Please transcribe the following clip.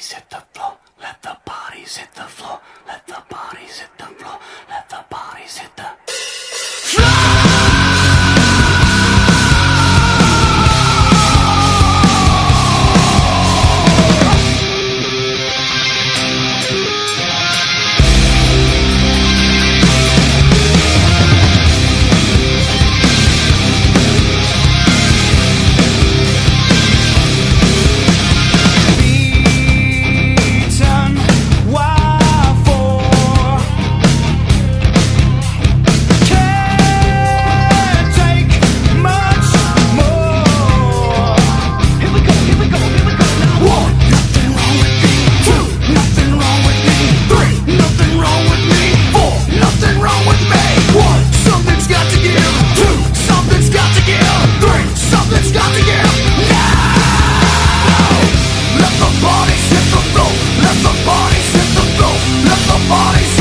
bodies hit the floor. Let the bodies hit the floor. Let the bodies hit the floor. Let the bodies hit the bodies